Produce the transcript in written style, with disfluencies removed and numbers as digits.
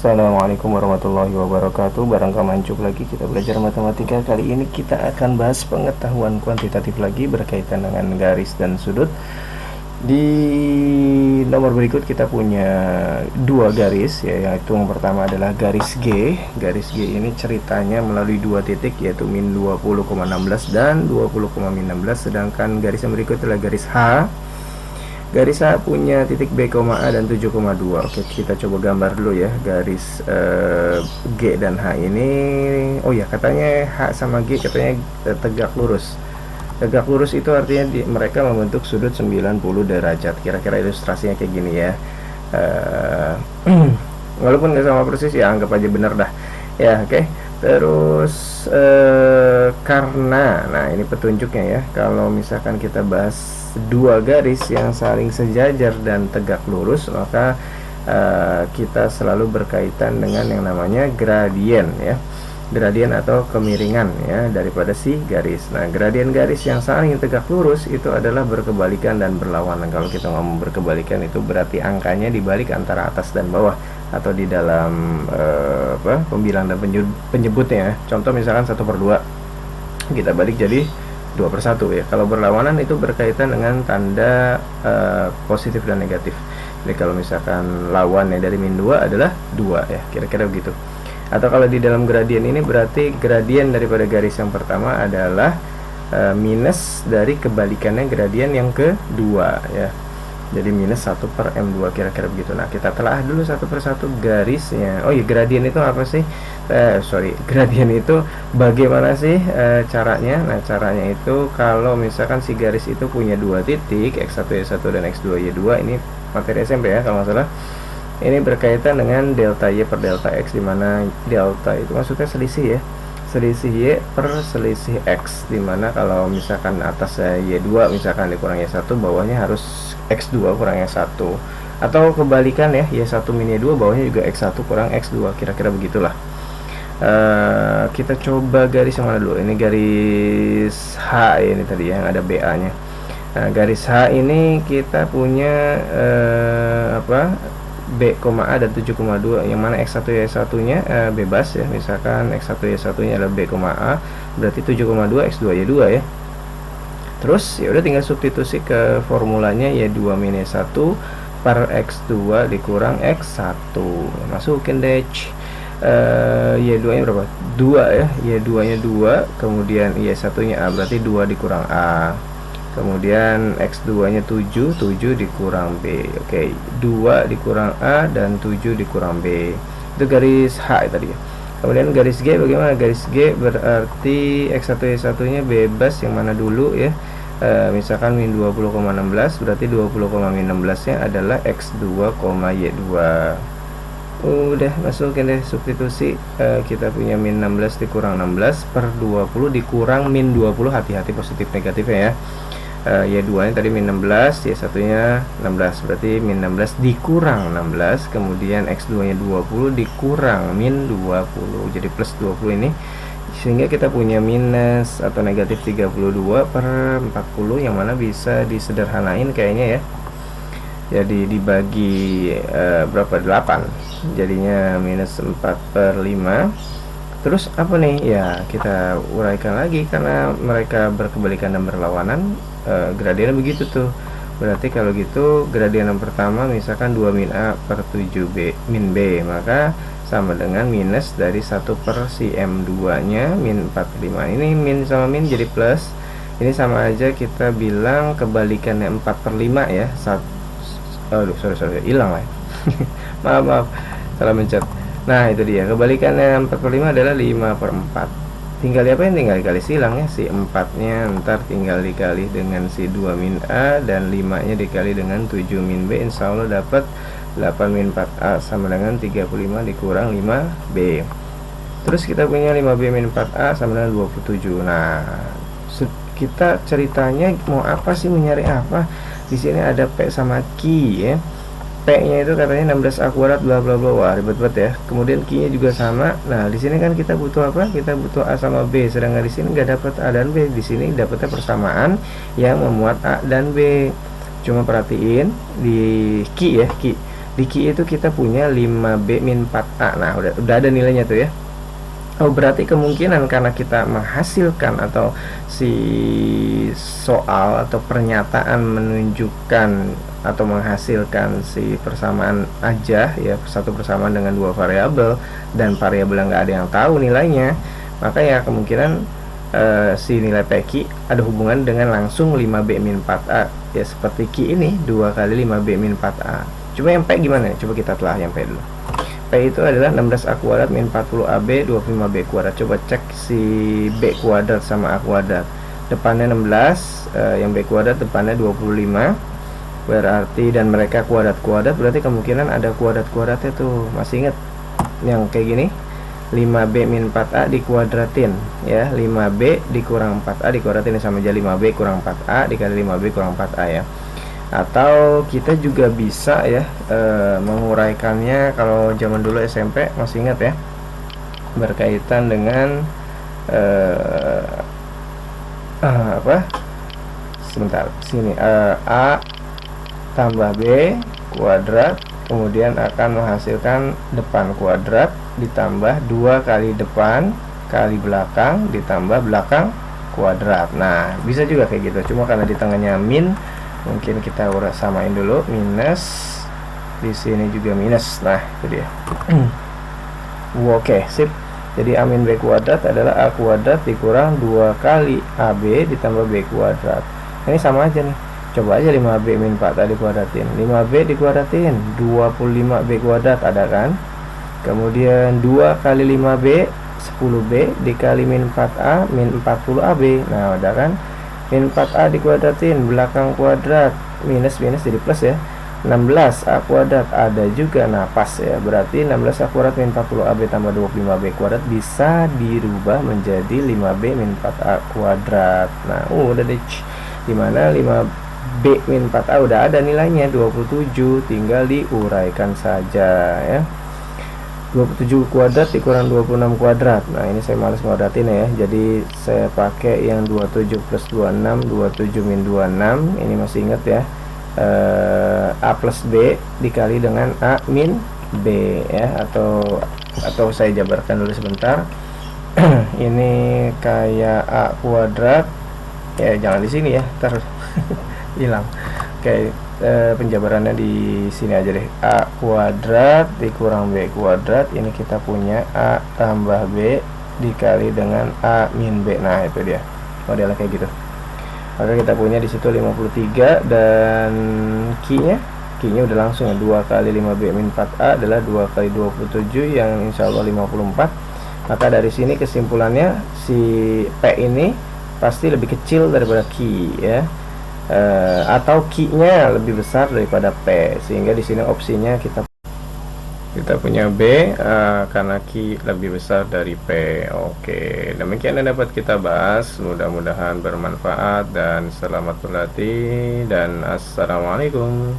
Assalamualaikum warahmatullahi wabarakatuh. Barang Kamancuk lagi, kita belajar matematika. Kali ini kita akan bahas pengetahuan kuantitatif lagi berkaitan dengan garis dan sudut. Di nomor berikut kita punya dua garis, yaitu yang pertama adalah garis G. Garis G ini ceritanya melalui dua titik, yaitu min 20,16 dan 20,16. Sedangkan garis yang berikut adalah garis H. Garis H punya titik B, A dan 7,2. Oke, kita coba gambar dulu ya garis G dan H ini. Oh ya, katanya H sama G katanya tegak lurus. Tegak lurus itu artinya mereka membentuk sudut 90 derajat. Kira-kira ilustrasinya kayak gini ya. Walaupun nggak sama persis ya, anggap aja bener dah. Ya, oke. Terus karena, nah ini petunjuknya ya. Kalau misalkan kita bahas dua garis yang saling sejajar dan tegak lurus, maka kita selalu berkaitan dengan yang namanya gradien ya, gradien atau kemiringan ya daripada si garis. Nah, gradien garis yang saling tegak lurus itu adalah berkebalikan dan berlawanan. Kalau kita ngomong berkebalikan itu berarti angkanya dibalik antara atas dan bawah, atau di dalam pembilang dan penyebutnya. Contoh misalkan 1/2 kita balik jadi 2/1 ya. Kalau berlawanan itu berkaitan dengan tanda positif dan negatif. Jadi kalau misalkan lawannya dari min 2 adalah 2 ya, kira-kira begitu. Atau kalau di dalam gradien ini berarti gradien daripada garis yang pertama adalah minus dari kebalikannya gradien yang kedua ya. Jadi minus 1/m2, kira-kira begitu. Nah, kita telah dulu satu persatu garisnya. Oh iya, gradien itu apa sih? Gradien itu bagaimana sih caranya? Nah, caranya itu kalau misalkan si garis itu punya dua titik, x1 y1 dan x2 y2, ini materi SMP ya kalau nggak salah. Ini berkaitan dengan delta y per delta x, dimana delta itu maksudnya selisih ya, selisih y per selisih x, dimana kalau misalkan atas y2 misalkan dikurang y1, bawahnya harus x2 kurang y1, atau kebalikan ya, y1 min y2, bawahnya juga x1 kurang x2, kira-kira begitulah. Kita coba garis yang mana dulu? Ini garis H ya, ini tadi yang ada BA nya. Nah, garis H ini kita punya B, A dan 7,2, yang mana x1 y1 nya bebas ya. Misalkan x1 y1 nya adalah B, A, berarti 7,2 x2 y2 ya. Terus ya udah tinggal substitusi ke formulanya, y2 min y1 per x2 dikurang x1. Masukin deh. Y2 nya berapa? 2 ya. Y2 nya 2, kemudian y1 nya A, berarti 2 dikurang A. Kemudian x2 nya 7 dikurang B. Oke, 2 dikurang A dan 7 dikurang B. Itu garis H tadi ya. Kemudian garis G bagaimana? Garis G berarti x1 y1 nya bebas, yang mana dulu ya. Misalkan min 20,16, berarti 20,16 nya adalah x2, y2. Udah masukin deh substitusi. Kita punya min 16 dikurang 16 per 20 dikurang min 20, hati-hati positif negatifnya ya. Y2 nya tadi min 16, Y1 nya 16, berarti min 16 dikurang 16, kemudian X2 nya 20 dikurang min 20, jadi plus 20 ini, sehingga kita punya minus atau negatif 32 per 40, yang mana bisa disederhanain kayaknya ya. Jadi dibagi berapa? 8, jadinya minus 4/5. Terus apa nih ya, kita uraikan lagi karena mereka berkebalikan dan berlawanan. Gradiennya begitu tuh. Berarti kalau gitu gradien yang pertama misalkan 2 min A per 7 min B, maka sama dengan minus dari 1 per si M2 nya min 4/5. Ini min sama min jadi plus. Ini sama aja kita bilang kebalikannya 4/5 ya. Aduh, sorry, hilang lah. maaf, salah mencet. Nah, itu dia, kebalikannya 4/5 adalah 5/4. Tinggal diapain? Tinggal dikali silang ya. Si 4 nya ntar tinggal dikali dengan si 2 min A, dan 5 nya dikali dengan 7 min B. Insya Allah dapat 8 min 4A sama dengan 35 dikurang 5B. Terus kita punya 5B min 4A sama dengan 27. Nah, kita ceritanya mau apa sih, mencari apa? Di sini ada P sama Q ya. P nya itu katanya 16A kuadrat bla bla bla. Wah, ribet banget ya. Kemudian Q nya juga sama. Nah, di sini kan kita butuh apa? Kita butuh A sama B. Sedangkan di sini nggak dapat A dan B. Di sini dapatnya persamaan yang memuat A dan B. Cuma perhatiin di Q ya, Q Di Ki itu kita punya 5B min 4A. Nah, udah ada nilainya tuh ya. Oh, berarti kemungkinan karena kita menghasilkan atau si soal atau pernyataan menunjukkan atau menghasilkan si persamaan aja ya, satu persamaan dengan dua variabel dan variabel yang nggak ada yang tahu nilainya, maka ya kemungkinan si nilai PQ ada hubungan dengan langsung 5B min 4A ya, seperti Q ini 2 kali 5B min 4A. Cuma yang P gimana? Coba kita telah yang P dulu. P itu adalah 16A kuadrat min 40AB 25B kuadrat. Coba cek si B kuadrat sama A kuadrat. Depannya 16, yang B kuadrat depannya 25. Berarti dan mereka kuadrat-kuadrat, berarti kemungkinan ada kuadrat-kuadratnya tuh. Masih ingat yang kayak gini? 5B min 4A dikuadratin ya. 5B dikurang 4A dikuadratin sama aja 5B kurang 4A dikali 5B kurang 4A ya. Atau kita juga bisa ya menguraikannya kalau zaman dulu SMP, masih ingat ya, berkaitan dengan apa, sebentar sini, A tambah B kuadrat kemudian akan menghasilkan depan kuadrat ditambah 2 kali depan kali belakang ditambah belakang kuadrat. Nah, bisa juga kayak gitu, cuma karena di tengahnya min, mungkin kita samain dulu, minus di sini juga minus. Nah, itu dia. Oke, sip. Jadi A min B kuadrat adalah A kuadrat dikurang 2 kali AB ditambah B kuadrat. Ini sama aja nih. Coba aja 5B min 4A dikuadratin. 5B dikuadratin 25B kuadrat ada kan? Kemudian 2 kali 5B 10B dikali min 4A min 40AB. Nah, ada kan? Min 4A dikuadratin belakang kuadrat minus jadi plus ya, 16A kuadrat ada juga, nah pas ya, berarti 16A kuadrat min 40AB tambah 25B kuadrat bisa dirubah menjadi 5B min 4A kuadrat. Nah udah deh, dimana 5B min 4A udah ada nilainya 27, tinggal diuraikan saja ya. 27 kuadrat dikurang 26 kuadrat. Nah, ini saya males kuadratin ya. Jadi saya pakai yang 27 plus 26, 27 min 26. Ini masih ingat ya. A plus B dikali dengan A min B ya, atau saya jabarkan dulu sebentar. Ini kayak A kuadrat. Ya, jangan di sini ya, ntar hilang. Oke, penjabarannya di sini aja deh. A kuadrat dikurang B kuadrat, ini kita punya A tambah B dikali dengan A min B. Nah, itu dia modelnya kayak gitu. Maka kita punya di situ 53 dan Q-nya udah langsung ya, 2 kali 5B min 4A adalah 2 kali 27 yang insya Allah 54. Maka dari sini kesimpulannya si P ini pasti lebih kecil daripada Q ya. Atau Q-nya lebih besar daripada P, sehingga di sini opsinya kita punya B karena Q lebih besar dari P. Oke, demikian yang dapat kita bahas, mudah-mudahan bermanfaat dan selamat berlatih dan assalamualaikum.